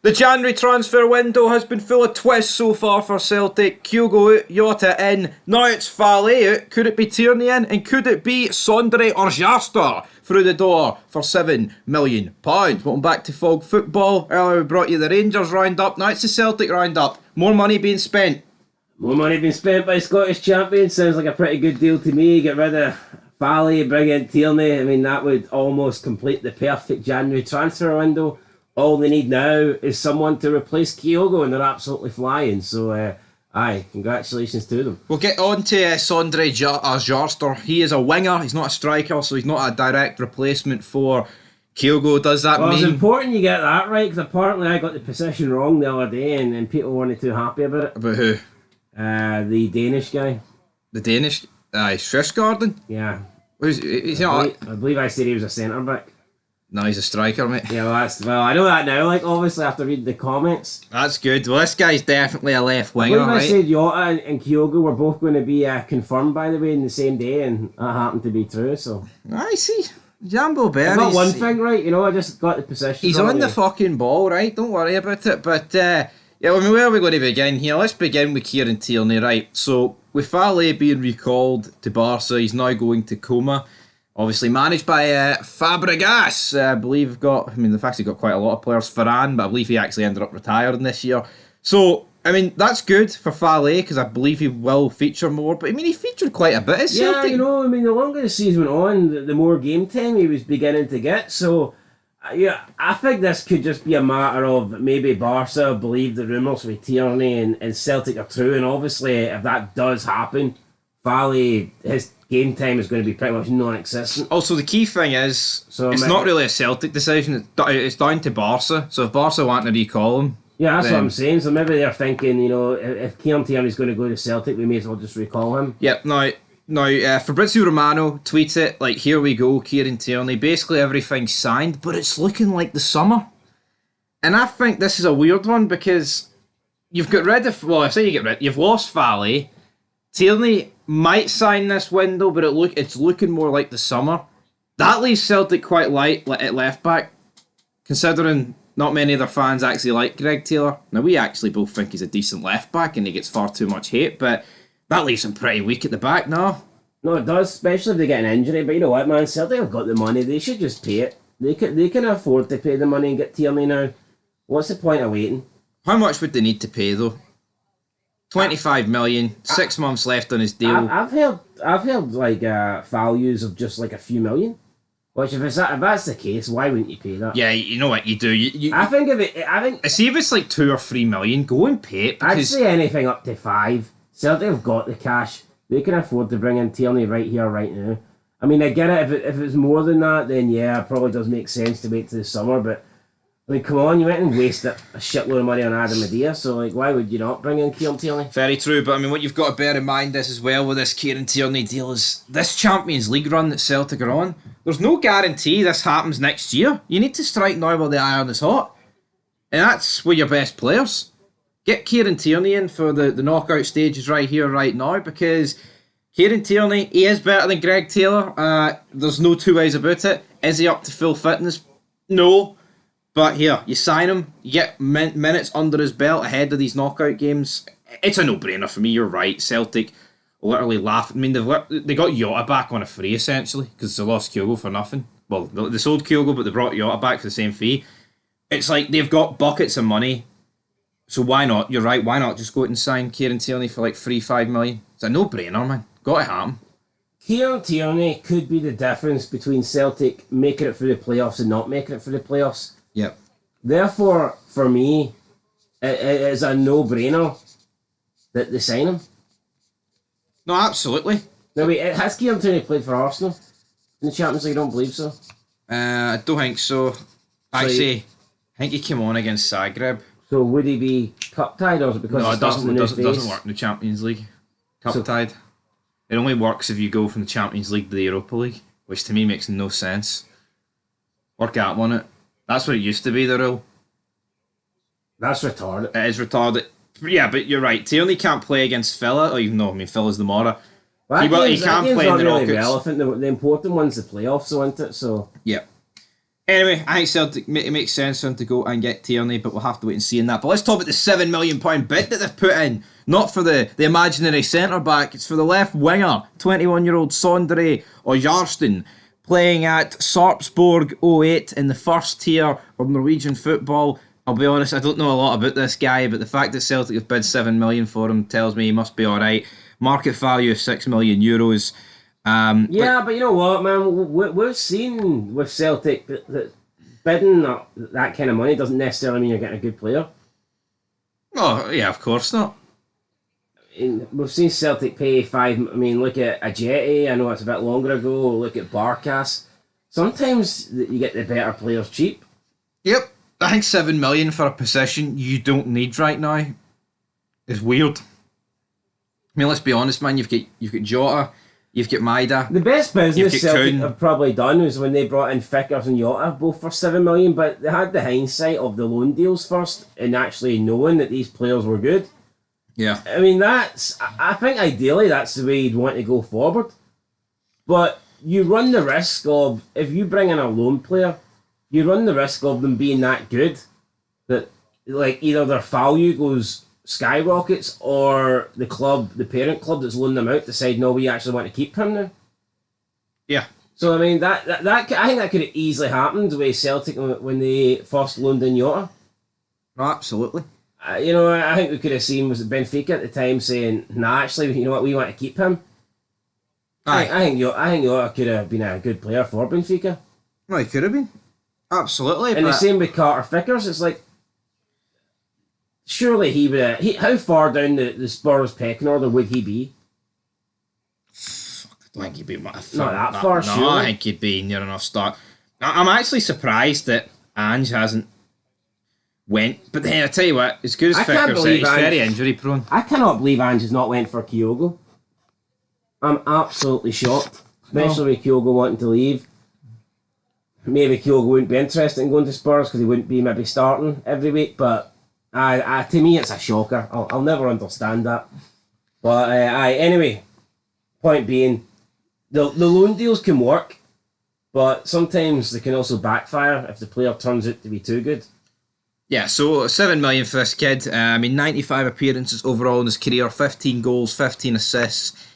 The January transfer window has been full of twists so far for Celtic. Kyogo out, Jota in, now it's Valle out. Could it be Tierney in? And could it be Sondre Oraron through the door for £7 million? Welcome back to Fog Football. Earlier we brought you the Rangers roundup, now it's the Celtic roundup. More money being spent. More money being spent by Scottish champions. Sounds like a pretty good deal to me. Get rid of Valle, bring in Tierney. I mean, that would almost complete the perfect January transfer window. All they need now is someone to replace Kyogo, and they're absolutely flying. So, congratulations to them. We'll get on to Sondre Oraron. He is a winger, he's not a striker, so he's not a direct replacement for Kyogo. Does that mean... It's important you get that right, because apparently I got the position wrong the other day, and people weren't too happy about it. About who? The Danish guy. The Danish? Sjøsgarden? Yeah. He's I believe I said he was a centre-back. No, he's a striker, mate. Yeah, well, I know that now, obviously, after reading the comments. That's good. Well, this guy's definitely a left winger, right? I said Jota and Kyogo were both going to be confirmed, by the way, in the same day, and that happened to be true, so... I see. Jambo Bear. I got one thing right, I just got the position. He's on the fucking ball, right? Don't worry about it. But, where are we going to begin here? Let's begin with Kieran Tierney, right? So, with Valle being recalled to Barca, he's now going to Coma. Obviously managed by Fabregas. I believe they've actually got quite a lot of players. Ferran, but I believe he actually ended up retiring this year. So, that's good for Valle, because I believe he will feature more. But, he featured quite a bit at Celtic. Yeah, the longer the season went on, the more game time he was beginning to get. So, I think this could just be a matter of maybe Barca believe the rumours with Tierney and Celtic are true. And obviously, if that does happen, Valle, his game time is going to be pretty much non-existent. Also, the key thing is, it's not really a Celtic decision. It's down to Barca. So if Barca want to recall him... Yeah, that's what I'm saying. So maybe they're thinking, if Kieran Tierney's going to go to Celtic, we may as well just recall him. Yep, now, Fabrizio Romano tweets it, like, here we go, Kieran Tierney. Basically, everything's signed, but it's looking like the summer. And I think this is a weird one, because you've got rid of... Well, I say you've lost Valle. Tierney might sign this window, but it's looking more like the summer. That leaves Celtic quite light at left back, considering not many of their fans actually like Greg Taylor. Now, we actually both think he's a decent left back, and he gets far too much hate, but that leaves him pretty weak at the back now. No, it does, especially if they get an injury. But you know what, man? Celtic have got the money. They should just pay it. They can afford to pay the money and get Tierney now. What's the point of waiting? How much would they need to pay, though? 25 million, 6 months left on his deal. I've heard like values of just like a few million. Which if that's the case, why wouldn't you pay that? Yeah, you know what you do. I think see if it's like 2 or 3 million, go and pay it. I'd say anything up to 5. Celtic have got the cash. They can afford to bring in Tierney right here, right now. I get it. If it's more than that, then yeah, it probably does make sense to wait till the summer. But come on, you went and wasted a shitload of money on Adam Medea, so why would you not bring in Kieran Tierney? Very true, but what you've got to bear in mind is as well with this Kieran Tierney deal is this Champions League run that Celtic are on, there's no guarantee this happens next year. You need to strike now while the iron is hot. And that's with your best players. Get Kieran Tierney in for the knockout stages right here, right now, because Kieran Tierney, he is better than Greg Taylor. There's no two ways about it. Is he up to full fitness? No. But here, you sign him, you get minutes under his belt ahead of these knockout games. It's a no-brainer for me, you're right. Celtic literally laugh. They got Jota back on a free, essentially, because they lost Kyogo for nothing. Well, they sold Kyogo, but they brought Jota back for the same fee. It's like they've got buckets of money, so why not? You're right, why not just go out and sign Kieran Tierney for like 3-5 million? It's a no-brainer, man. Got to happen. Kieran Tierney could be the difference between Celtic making it through the playoffs and not making it through the playoffs. Yep. Therefore, for me, it is a no-brainer that they sign him. No, absolutely. Now, wait, has Kieran Tierney played for Arsenal in the Champions League? I don't believe so. I don't think so. Actually, I think he came on against Zagreb. So would he be cup tied, or is it because no, it doesn't work in the Champions League. Cup tied. It only works if you go from the Champions League to the Europa League, which to me makes no sense. Work out on it. That's what it used to be, the rule. That's retarded. It is retarded. Yeah, but you're right. Tierney can't play against Villa, even though, Villa's the Mora. Well, he can play in the really relevant. The important one's the playoffs, isn't it? So. Yeah. Anyway, I think Celtic, it makes sense for them to go and get Tierney, but we'll have to wait and see in that. But let's talk about the £7 million bid that they've put in. Not for the imaginary centre-back, it's for the left winger, 21-year-old Sandre Oraron, playing at Sarpsborg 08 in the first tier of Norwegian football. I'll be honest, I don't know a lot about this guy, but the fact that Celtic have bid £7 million for him tells me he must be alright. Market value of €6 million. But you know what, man? We've seen with Celtic that bidding that kind of money doesn't necessarily mean you're getting a good player. Oh, yeah, of course not. We've seen Celtic pay five. I mean, look at Ajeti. I know it's a bit longer ago. Look at Barkas. Sometimes you get the better players cheap. Yep, I think $7 million for a position you don't need right now is weird. I mean, let's be honest, man. You've got Jota, you've got Maida. The best business Celtic have probably done was when they brought in Vickers and Jota, both for $7 million. But they had the hindsight of the loan deals first, and actually knowing that these players were good. Yeah. I mean, I think ideally that's the way you'd want to go forward. But you run the risk of, if you bring in a loan player, you run the risk of them being that good that, like, either their value goes skyrockets or the parent club that's loaned them out decide, no, we actually want to keep him now. Yeah. So, I mean, that I think that could have easily happened with Celtic when they first loaned in Jota. Oh, absolutely. I think we could have seen was Benfica at the time saying, nah, actually, you know what, we want to keep him. I think Jota could have been a good player for Benfica. No, he could have been. Absolutely. And the same with Carter Vickers. It's like, surely he would. How far down the Spurs pecking order would he be? I think he'd be not that far. No, I think he'd be near enough start. I'm actually surprised that Ange hasn't went. But then I tell you what, as good as Vickers is, he's very injury prone. I cannot believe Ange has not went for Kyogo. I'm absolutely shocked, especially with Kyogo wanting to leave. Maybe Kyogo wouldn't be interested in going to Spurs because he wouldn't be maybe starting every week, but to me it's a shocker. I'll never understand that. But anyway, point being, the loan deals can work, but sometimes they can also backfire if the player turns out to be too good. Yeah, so $7 million for this kid. 95 appearances overall in his career, 15 goals, 15 assists.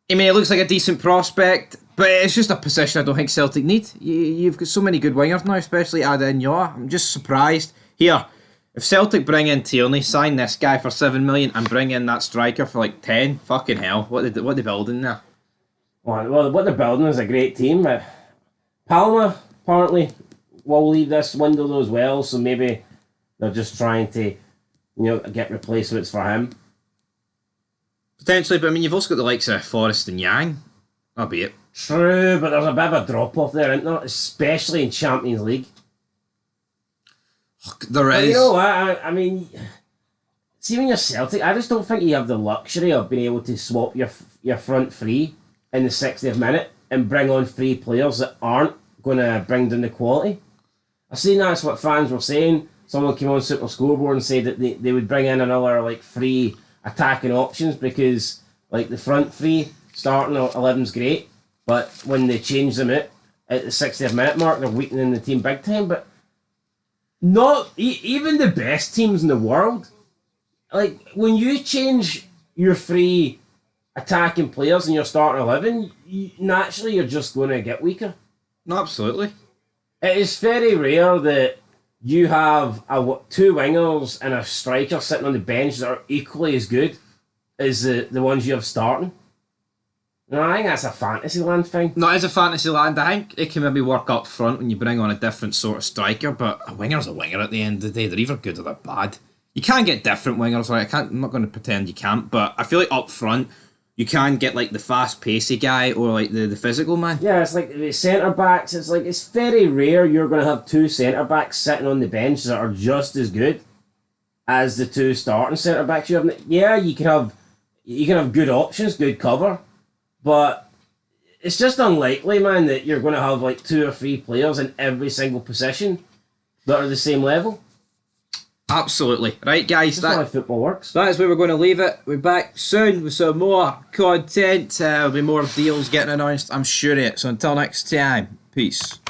I mean, it looks like a decent prospect, but it's just a position I don't think Celtic need. You've got so many good wingers now, especially adding Jota. I'm just surprised. Here, if Celtic bring in Tierney, sign this guy for $7 million, and bring in that striker for like 10, fucking hell, what they building there? Well, what they're building is a great team. Palma apparently will leave this window though as well, so maybe they're just trying to, get replacements for him. Potentially, but I mean, you've also got the likes of Forrest and Yang, albeit. True, but there's a bit of a drop-off there, isn't there? Especially in Champions League. There is. But you know what? I mean, see, when you're Celtic, I just don't think you have the luxury of being able to swap your front three in the 60th minute and bring on three players that aren't going to bring down the quality. I've seen that's what fans were saying. Someone came on Super Scoreboard and said that they would bring in another like three attacking options because like the front three starting 11's great, but when they change them out at the 60th minute mark, they're weakening the team big time. But not even the best teams in the world, like when you change your three attacking players in your starting 11, naturally you're just going to get weaker. No, absolutely. It is very rare that you have two wingers and a striker sitting on the bench that are equally as good as the ones you have starting. No, I think that's a Fantasyland thing. No, it is a Fantasyland. I think it can maybe work up front when you bring on a different sort of striker, but a winger's a winger at the end of the day. They're either good or they're bad. You can get different wingers, right? I'm not going to pretend you can't, but I feel like up front, you can get like the fast pacey guy or like the physical man. Yeah, it's like the centre backs. It's very rare you're going to have two centre backs sitting on the bench that are just as good as the two starting centre backs you have. Yeah, you can have good options, good cover, but it's just unlikely, man, that you're going to have like two or three players in every single position that are the same level. Absolutely. Right, guys. That's how football works. That is where we're going to leave it. We're back soon with some more content. There'll be more deals getting announced, I'm sure of it. So until next time, peace.